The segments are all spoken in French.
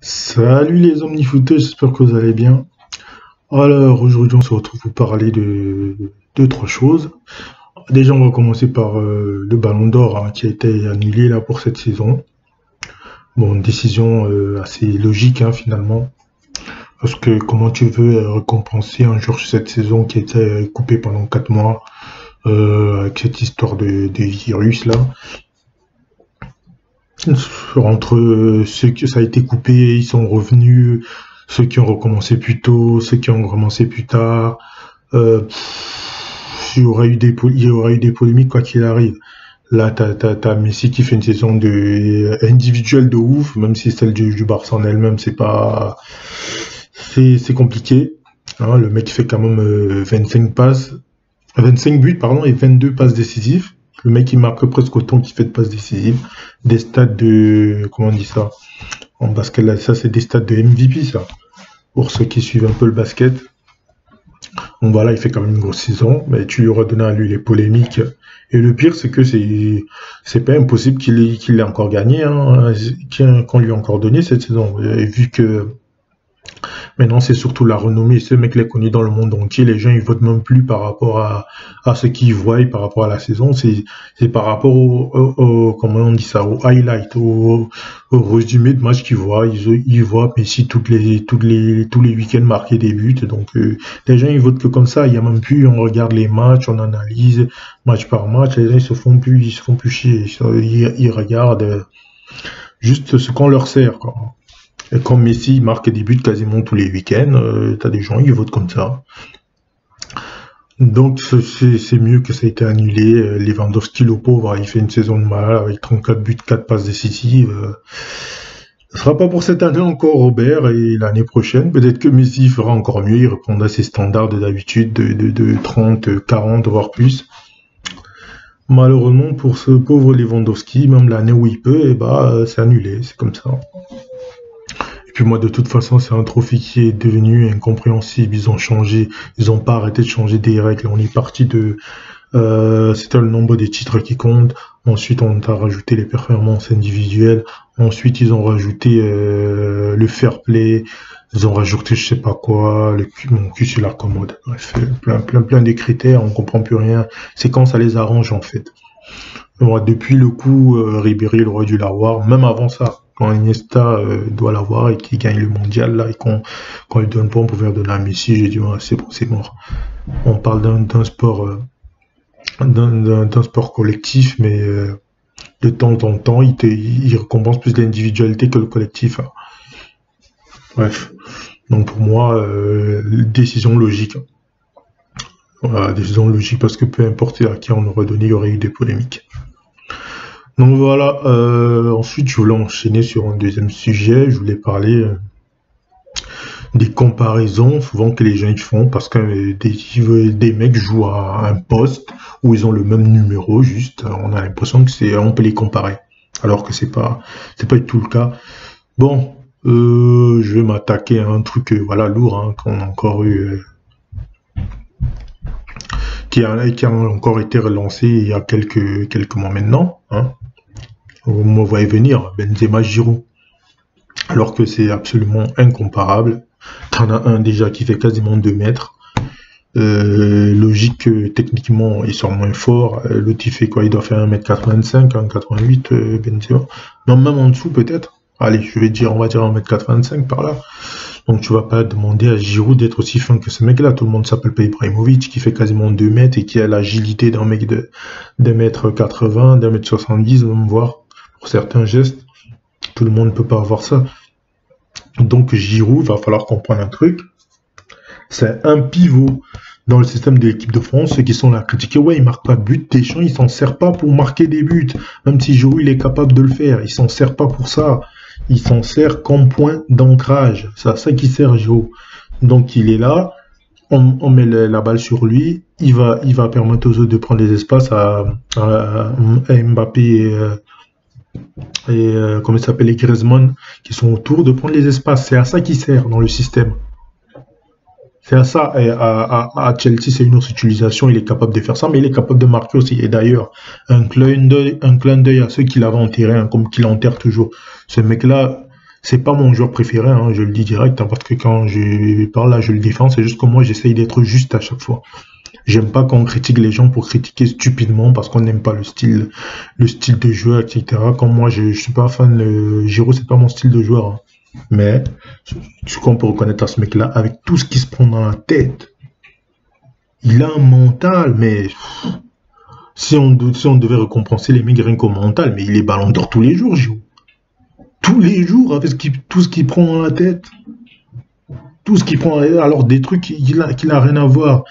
Salut les omnifooteux, j'espère que vous allez bien. Alors aujourd'hui on se retrouve pour parler de deux, trois choses. Déjà on va commencer par le Ballon d'Or hein, qui a été annulé là pour cette saison. Bon, une décision assez logique hein, finalement. Parce que comment tu veux récompenser un joueur sur cette saison qui a été coupé pendant 4 mois avec cette histoire de virus là. Entre ceux que ça a été coupé, ils sont revenus, ceux qui ont recommencé plus tôt, ceux qui ont recommencé plus tard. Euh, il y aurait eu des polémiques quoi qu'il arrive. Là, t'as Messi qui fait une saison individuelle de ouf, même si celle du Barça en elle-même, c'est compliqué. Hein, le mec il fait quand même 25 passes, 25 buts, pardon, et 22 passes décisives. Le mec il marque presque autant qu'il fait de passes décisives. Des stats de, comment on dit ça? En basket, là, ça c'est des stats de MVP ça. Pour ceux qui suivent un peu le basket. Bon voilà, il fait quand même une grosse saison, mais tu lui auras donné à lui les polémiques. Et le pire, c'est que c'est pas impossible qu'il ait encore gagné, hein, qu'on lui a encore donné cette saison. Et vu que maintenant, c'est surtout la renommée. Ce mec-là est connu dans le monde entier. Les gens, ils votent même plus par rapport à ce qu'ils voient, par rapport à la saison. C'est par rapport comment on dit ça, au highlight, au résumé de match qu'ils voient. Ils voient Messi tous les week-ends marquer des buts. Donc, les gens, ils votent que comme ça. Il y a même plus, on regarde les matchs, on analyse match par match. Les gens, ils se font plus chier. Ils regardent juste ce qu'on leur sert, quoi. Et comme Messi marque des buts quasiment tous les week-ends, t'as des gens qui votent comme ça. Donc c'est mieux que ça ait été annulé. Lewandowski, le pauvre, il fait une saison de mal avec 34 buts, 4 passes décisives. Ce sera pas pour cette année encore, Robert, et l'année prochaine. Peut-être que Messi fera encore mieux, il répondra à ses standards de d'habitude de 30, 40, voire plus. Malheureusement, pour ce pauvre Lewandowski, même l'année où il peut, c'est annulé, c'est comme ça. Et puis moi, de toute façon, c'est un trophée qui est devenu incompréhensible. Ils ont changé, ils ont pas arrêté de changer des règles. On est parti de, c'était le nombre des titres qui compte. Ensuite, on a rajouté les performances individuelles. Ensuite, ils ont rajouté le fair play. Ils ont rajouté je sais pas quoi, mon cul sur la commode. Bref, plein de critères. On comprend plus rien. C'est quand ça les arrange en fait. Moi, depuis le coup, Ribéry, il aurait dû l'avoir. Même avant ça, quand Iniesta doit l'avoir et qu'il gagne le mondial, là, et qu'on lui donne pas, on pouvait donner à Messi, j'ai dit, ouais, c'est bon, c'est mort. On parle d'un sport, d'un sport collectif, mais de temps en temps, il récompense plus l'individualité que le collectif, hein. Bref. Donc pour moi, décision logique. Voilà, décision logique parce que peu importe à qui on aurait donné, il y aurait eu des polémiques. Donc voilà, ensuite je voulais enchaîner sur un deuxième sujet, je voulais parler des comparaisons souvent que les gens ils font parce que des mecs jouent à un poste où ils ont le même numéro, juste on a l'impression que on peut les comparer, alors que c'est pas du tout le cas. Bon, je vais m'attaquer à un truc voilà lourd hein, qu'on a encore eu, qui a encore été relancé il y a quelques mois maintenant, hein. Vous me voyez venir, Benzema Giroud. Alors que c'est absolument incomparable. T'en as un déjà qui fait quasiment 2 mètres. Logique que techniquement ils sont moins forts. L'autre il fait quoi? Il doit faire 1m85, 1m88, Benzema. Non, même en dessous peut-être. Allez, on va dire 1m85 par là. Donc tu vas pas demander à Giroud d'être aussi fin que ce mec-là. Tout le monde s'appelle pas Ibrahimovic, qui fait quasiment 2 mètres et qui a l'agilité d'un mec de 1m80, 1m70, même voir pour certains gestes. Tout le monde ne peut pas avoir ça. Donc Giroud, va falloir comprendre un truc. C'est un pivot dans le système de l'équipe de France. Ceux qui sont là à critiquer, ouais, il marque pas de but. Deschamps, il s'en sert pas pour marquer des buts. Même si Giroud, il est capable de le faire. Il s'en sert pas pour ça. Il s'en sert comme point d'ancrage. C'est à ça qu'il sert Giroud. Donc il est là. On met la balle sur lui. Il va permettre aux autres de prendre les espaces à Mbappé et comment il s'appelle, les Griezmann qui sont autour, de prendre les espaces. C'est à ça qu'il sert dans le système. C'est à ça. Et à Chelsea, c'est une autre utilisation. Il est capable de faire ça, mais il est capable de marquer aussi. Et d'ailleurs, un clin d'œil à ceux qui l'avaient enterré, hein, comme qu'il enterre toujours. Ce mec-là, C'est pas mon joueur préféré, hein, je le dis direct, hein, parce que quand je parle là, je le défends. C'est juste que moi, j'essaye d'être juste à chaque fois. J'aime pas quand on critique les gens pour critiquer stupidement parce qu'on n'aime pas le style de jeu, etc. Comme moi, je suis pas fan de Giroud, c'est pas mon style de joueur, hein. Mais ce qu'on peut reconnaître à ce mec-là, avec tout ce qui se prend dans la tête, il a un mental, mais si on devait récompenser les mecs rien qu'au mental, mais il est ballon d'or tous les jours, Giroud. Tous les jours, avec tout ce qu'il prend dans la tête. Tout ce qu'il prend, alors des trucs qu'il a rien à voir.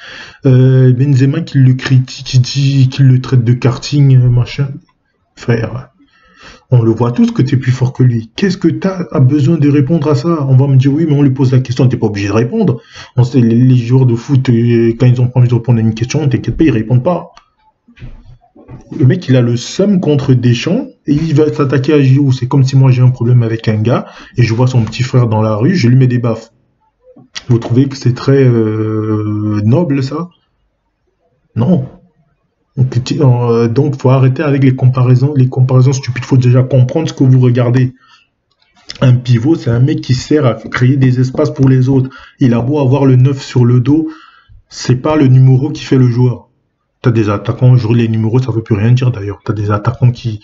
Benzema qui le critique, qui dit qu'il le traite de karting, machin. Frère, on le voit tous que tu es plus fort que lui. Qu'est-ce que tu as besoin de répondre à ça? On va me dire oui, mais on lui pose la question, t'es pas obligé de répondre. On sait, les joueurs de foot, quand ils ont pas envie de répondre à une question, t'inquiète pas, ils répondent pas. Le mec, il a le seum contre Deschamps et il va s'attaquer à Giroud. C'est comme si moi j'ai un problème avec un gars et je vois son petit frère dans la rue, je lui mets des baffes. Vous trouvez que c'est très noble, ça? Non. Donc, faut arrêter avec les comparaisons stupides. Faut déjà comprendre ce que vous regardez. Un pivot, c'est un mec qui sert à créer des espaces pour les autres. Il a beau avoir le 9 sur le dos, c'est pas le numéro qui fait le joueur. T'as des attaquants, aujourd'hui les numéros, ça veut plus rien dire d'ailleurs. T'as des attaquants qui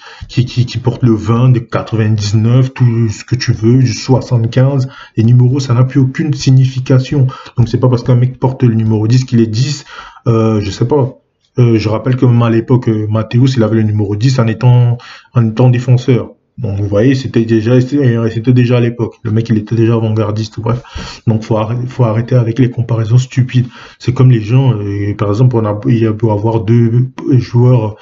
portent le 20, des 99, tout ce que tu veux, du 75. Les numéros, ça n'a plus aucune signification. Donc c'est pas parce qu'un mec porte le numéro 10 qu'il est 10, je sais pas. Je rappelle que même à l'époque, Mathéus, il avait le numéro 10 en étant défenseur. Donc vous voyez, c'était déjà à l'époque. Le mec, il était déjà avant-gardiste, bref. Donc faut arrêter avec les comparaisons stupides. C'est comme les gens, par exemple, il y a beau avoir deux joueurs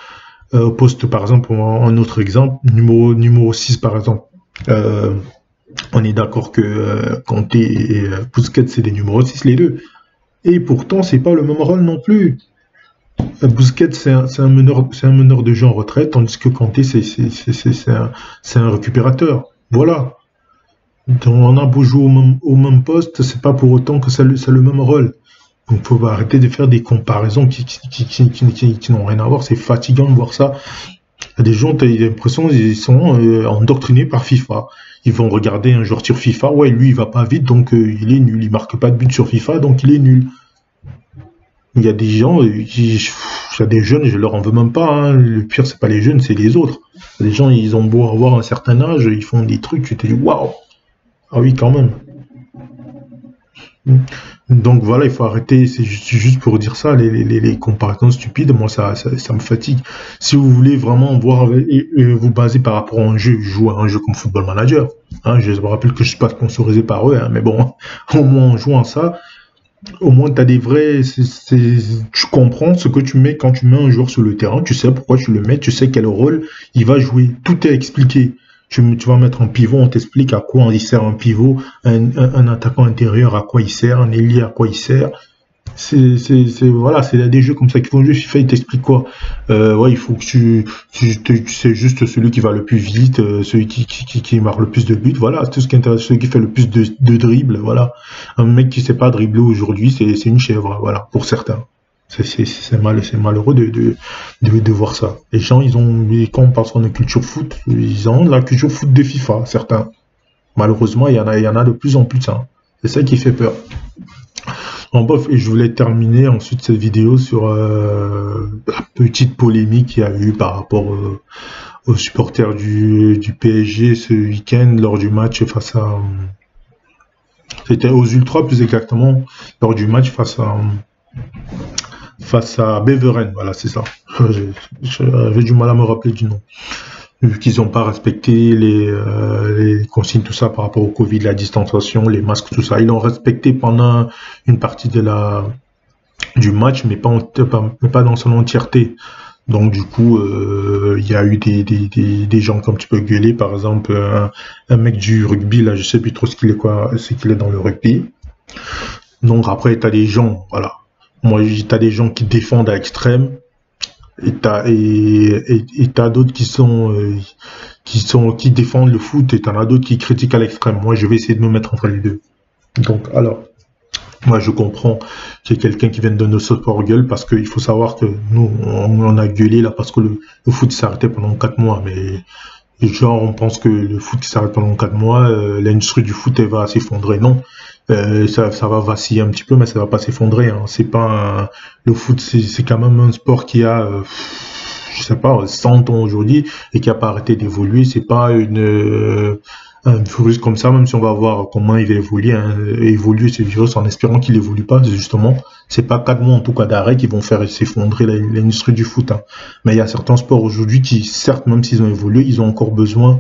au poste, par exemple, un autre exemple, numéro 6 par exemple. On est d'accord que Kanté et Busquets, c'est des numéros 6 les deux. Et pourtant, c'est pas le même rôle non plus. Busquets, c'est un meneur de jeu en retraite, tandis que Kanté, c'est un récupérateur. Voilà. Donc, on a beau jouer au même poste, c'est pas pour autant que c'est le même rôle. Donc, il faut arrêter de faire des comparaisons qui n'ont rien à voir. C'est fatigant de voir ça. Il y a des gens, tu as l'impression qu'ils sont endoctrinés par FIFA. Ils vont regarder un joueur sur FIFA. Ouais, lui, il va pas vite, donc il est nul. Il marque pas de but sur FIFA, donc il est nul. Il y a des gens, il y a des jeunes, je leur en veux même pas, hein. Le pire, c'est pas les jeunes, c'est les autres. Les gens, ils ont beau avoir un certain âge, ils font des trucs, tu te dis waouh! Ah oui, quand même. Donc voilà, il faut arrêter, c'est juste pour dire ça, les comparaisons stupides, moi ça me fatigue. Si vous voulez vraiment voir et vous baser par rapport à un jeu, jouer à un jeu comme Football Manager, hein, je me rappelle que je ne suis pas sponsorisé par eux, hein, mais bon, au moins en jouant à ça, au moins tu as des vrais. Tu comprends ce que tu mets quand tu mets un joueur sur le terrain, tu sais pourquoi tu le mets, tu sais quel rôle il va jouer. Tout est expliqué. Tu vas mettre un pivot, on t'explique à quoi il sert un pivot, un attaquant intérieur à quoi il sert, un ailier à quoi il sert. Voilà, c'est des jeux comme ça qui font jouer. FIFA, il t'explique quoi? Ouais, il faut que tu sais juste celui qui va le plus vite, celui qui marque le plus de buts. Voilà, tout ce qui intéresse, celui qui fait le plus de dribbles. Voilà, un mec qui sait pas dribbler aujourd'hui, c'est une chèvre. Voilà, pour certains. C'est malheureux de voir ça. Les gens, quand on parle sur une culture foot, ils ont la culture foot de FIFA, certains. Malheureusement, il y en a de plus en plus. Hein. C'est ça qui fait peur. En bref, et je voulais terminer ensuite cette vidéo sur la petite polémique qu'il y a eu par rapport aux supporters du PSG ce week-end lors du match face à... C'était aux Ultras plus exactement, lors du match face à Beveren, voilà, c'est ça. J'avais du mal à me rappeler du nom. Vu qu'ils n'ont pas respecté les consignes, tout ça, par rapport au Covid, la distanciation, les masques, tout ça. Ils l'ont respecté pendant une partie du match, mais pas dans son entièreté. Donc, du coup, il y a eu des gens qui ont un petit peu gueulé. Par exemple, un mec du rugby, là, je sais plus trop ce qu'il est dans le rugby. Donc, après, tu as des gens, voilà. Moi, tu as des gens qui défendent à l'extrême. Et t'as d'autres qui défendent le foot et t'en as d'autres qui critiquent à l'extrême. Moi, je vais essayer de me mettre entre les deux. Donc, alors, moi, je comprends qu'il y ait quelqu'un qui vienne de nos sport gueule parce qu'il faut savoir que nous, on a gueulé là parce que le foot s'est arrêté pendant 4 mois. Mais Genre, on pense que le foot qui s'arrête pendant 4 mois, l'industrie du foot, elle va s'effondrer. Non. Ça va vaciller un petit peu, mais ça va pas s'effondrer, hein. C'est pas le foot, c'est quand même un sport qui a, je sais pas, 100 ans aujourd'hui et qui a pas arrêté d'évoluer. C'est pas un virus comme ça, même si on va voir comment il va évoluer, hein, évoluer ce virus en espérant qu'il évolue pas, justement. C'est pas 4 mois en tout cas d'arrêt qui vont faire s'effondrer l'industrie du foot, hein. Mais il y a certains sports aujourd'hui qui, certes, même s'ils ont évolué, ils ont encore besoin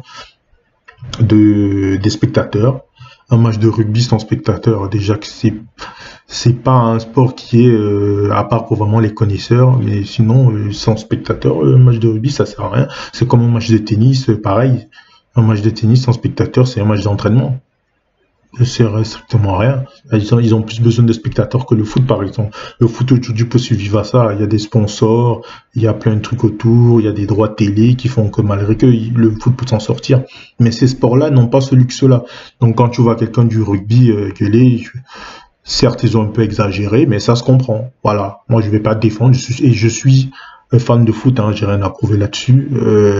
des spectateurs. Un match de rugby sans spectateurs, déjà que c'est pas un sport qui est à part pour vraiment les connaisseurs, mais sinon sans spectateurs, un match de rugby ça sert à rien. C'est comme un match de tennis, pareil. Un match de tennis sans spectateurs, c'est un match d'entraînement. Ça sert strictement à rien. Ils ont plus besoin de spectateurs que le foot, par exemple. Le foot aujourd'hui peut survivre à ça. Il y a des sponsors, il y a plein de trucs autour, il y a des droits de télé qui font que malgré que le foot peut s'en sortir. Mais ces sports-là n'ont pas ce luxe-là. Donc quand tu vois quelqu'un du rugby gueuler, certes ils ont un peu exagéré, mais ça se comprend. Voilà. Moi je vais pas défendre, je suis un fan de foot, hein, j'ai rien à prouver là-dessus,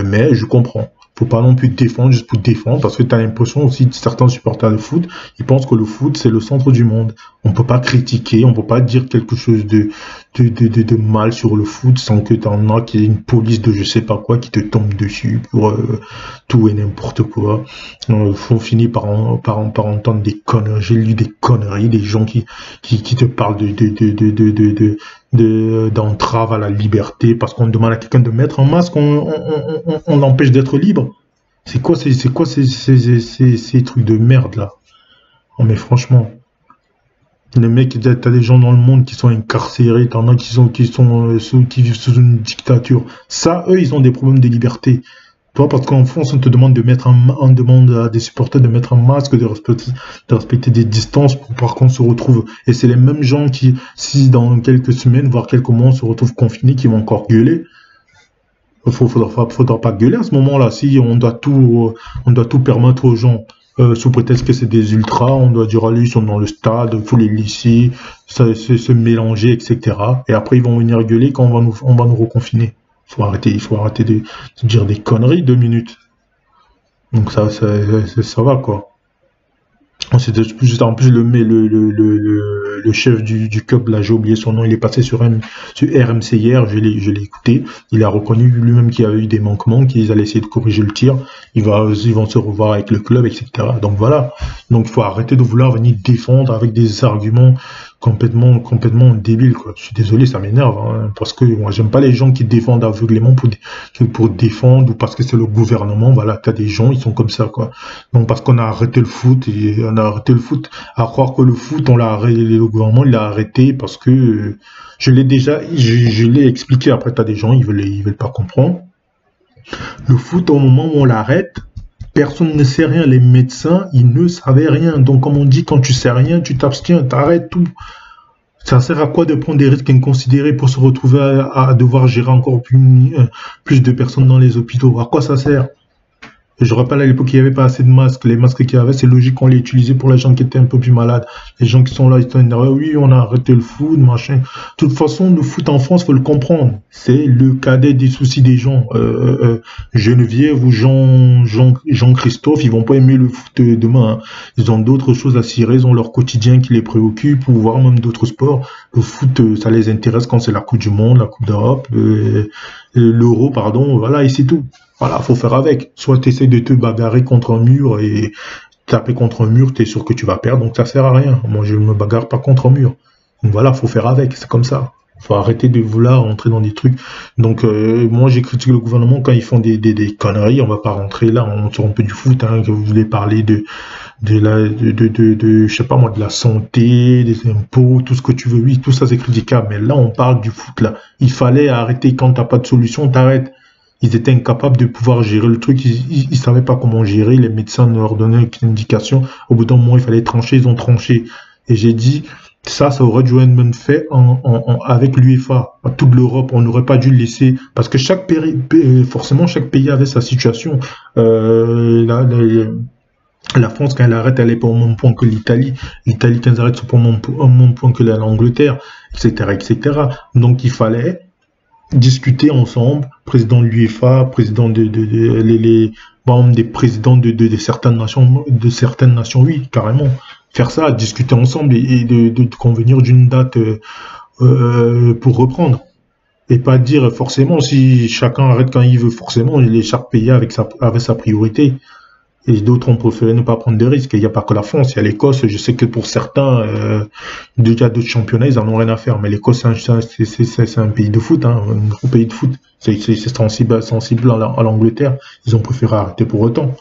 mais je comprends. Faut pas non plus défendre juste pour défendre, parce que tu as l'impression aussi de certains supporters de foot, ils pensent que le foot c'est le centre du monde. On peut pas critiquer, on peut pas dire quelque chose de mal sur le foot sans que t'en as qu'il y ait une police de je sais pas quoi qui te tombe dessus pour tout et n'importe quoi. Faut finir par entendre des conneries. J'ai lu des conneries, des gens qui te parlent d'entrave à la liberté parce qu'on demande à quelqu'un de mettre un masque, on l'empêche d'être libre. C'est quoi ces trucs de merde là? Non mais franchement, les mecs, t'as des gens dans le monde qui sont incarcérés, t'en as qui vivent sous une dictature. Ça, eux, ils ont des problèmes de liberté. Toi, parce qu'en France, on te demande on demande à des supporters de mettre un masque, de respecter des distances pour pas qu'on se retrouve. Et c'est les mêmes gens qui, si dans quelques semaines, voire quelques mois, on se retrouve confinés, qui vont encore gueuler. Faudra pas gueuler à ce moment-là. Si on doit tout permettre aux gens, sous prétexte que c'est des ultras, on doit dire allez, ils sont dans le stade, il faut les laisser, se mélanger, etc. Et après, ils vont venir gueuler quand on va nous reconfiner. Il faut arrêter de dire des conneries 2 minutes. Donc ça va quoi. En plus le chef du club, là j'ai oublié son nom, il est passé sur RMC hier, je l'ai écouté, il a reconnu lui-même qu'il y avait eu des manquements, qu'ils allaient essayer de corriger le tir, ils vont se revoir avec le club, etc. Donc voilà, donc il faut arrêter de vouloir venir défendre avec des arguments complètement débiles quoi. Je suis désolé, ça m'énerve, hein, parce que moi j'aime pas les gens qui défendent aveuglément pour défendre ou parce que c'est le gouvernement. Voilà, t'as des gens, ils sont comme ça quoi. Donc parce qu'on a arrêté le foot à croire que le foot on l'a arrêté, le gouvernement il l'a arrêté parce que je l'ai expliqué. Après t'as des gens ils veulent pas comprendre. Le foot au moment où on l'arrête, personne ne sait rien. Les médecins, ils ne savaient rien. Donc, comme on dit, quand tu sais rien, tu t'abstiens, t'arrêtes tout. Ça sert à quoi de prendre des risques inconsidérés pour se retrouver à devoir gérer encore plus de personnes dans les hôpitaux? À quoi ça sert? Je rappelle à l'époque, il n'y avait pas assez de masques. Les masques qu'il y avait, c'est logique qu'on les utilisait pour les gens qui étaient un peu plus malades. Les gens qui sont là, ils sont énervés. Oui, on a arrêté le foot, machin. De toute façon, le foot en France, faut le comprendre. C'est le cadet des soucis des gens. Geneviève ou Jean-Christophe, ils vont pas aimer le foot demain, hein. Ils ont d'autres choses à cirer, ils ont leur quotidien qui les préoccupe, ou voire même d'autres sports. Le foot, ça les intéresse quand c'est la Coupe du Monde, la Coupe d'Europe, l'Euro, pardon. Voilà, et c'est tout. Voilà, faut faire avec. Soit tu essaies de te bagarrer contre un mur et taper contre un mur, tu es sûr que tu vas perdre, donc ça sert à rien. Moi, je ne me bagarre pas contre un mur. Donc voilà, faut faire avec, c'est comme ça. Faut arrêter de vouloir entrer dans des trucs. Donc moi, j'ai critiqué le gouvernement quand ils font des conneries. On va pas rentrer là, on sort un peu du foot, hein, que vous voulez parler de je sais pas moi, de la santé, des impôts, tout ce que tu veux. Oui, tout ça c'est critiquable, mais là on parle du foot là. Il fallait arrêter. Quand t'as pas de solution, t'arrêtes. Ils étaient incapables de pouvoir gérer le truc, ils savaient pas comment gérer, les médecins ne leur donnaient aucune indication. Au bout d'un moment, il fallait trancher, ils ont tranché. Et j'ai dit, ça aurait dû être même fait avec l'UEFA, à toute l'Europe. On n'aurait pas dû le laisser, parce que forcément, chaque pays avait sa situation. La France, quand elle arrête, elle n'est pas au même point que l'Italie. L'Italie, quand elle arrête, c'est pas au même point que l'Angleterre, etc., etc. Donc, il fallait discuter ensemble, président de l'UEFA, président les membres des présidents de certaines nations, oui, carrément. Faire ça, discuter ensemble et de convenir d'une date pour reprendre. Et pas dire forcément si chacun arrête quand il veut, forcément, chaque pays avec sa priorité. Et d'autres ont préféré ne pas prendre de risques. Il n'y a pas que la France, il y a l'Écosse. Je sais que pour certains, déjà d'autres championnats, ils en ont rien à faire. Mais l'Écosse, c'est un pays de foot, hein, un gros pays de foot. C'est sensible à l'Angleterre. Ils ont préféré arrêter pour autant.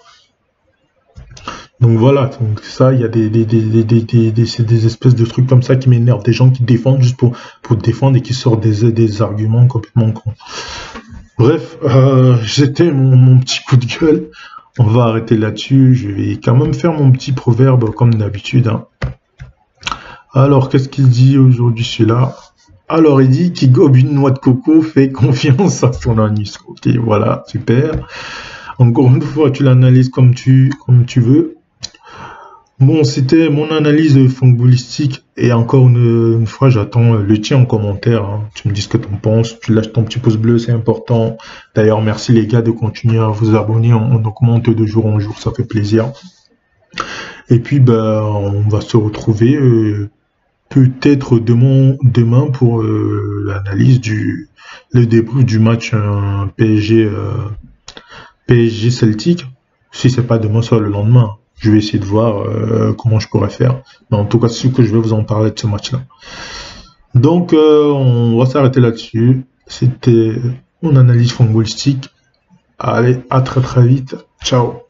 Donc voilà, donc ça, il y a des espèces de trucs comme ça qui m'énervent. Des gens qui défendent juste pour défendre et qui sortent des arguments complètement cons. Bref, c'était mon petit coup de gueule. On va arrêter là-dessus. Je vais quand même faire mon petit proverbe comme d'habitude, hein. Alors, qu'est-ce qu'il dit aujourd'hui celui-là? Alors, il dit qui gobe une noix de coco fait confiance à son anus. Ok, voilà, super. Encore une fois, tu l'analyses comme tu veux. Bon, c'était mon analyse footballistique et encore une fois, j'attends le tien en commentaire, hein. Tu me dis ce que tu en penses, tu lâches ton petit pouce bleu, c'est important. D'ailleurs, merci les gars de continuer à vous abonner, on augmente de jour en jour, ça fait plaisir. Et puis, ben, on va se retrouver peut-être demain pour l'analyse le débrief du match PSG Celtic. Si c'est pas demain, soit le lendemain. Je vais essayer de voir comment je pourrais faire. Mais en tout cas, c'est sûr que je vais vous en parler de ce match-là. Donc, on va s'arrêter là-dessus. C'était mon analyse footballistique. Allez, à très très vite. Ciao.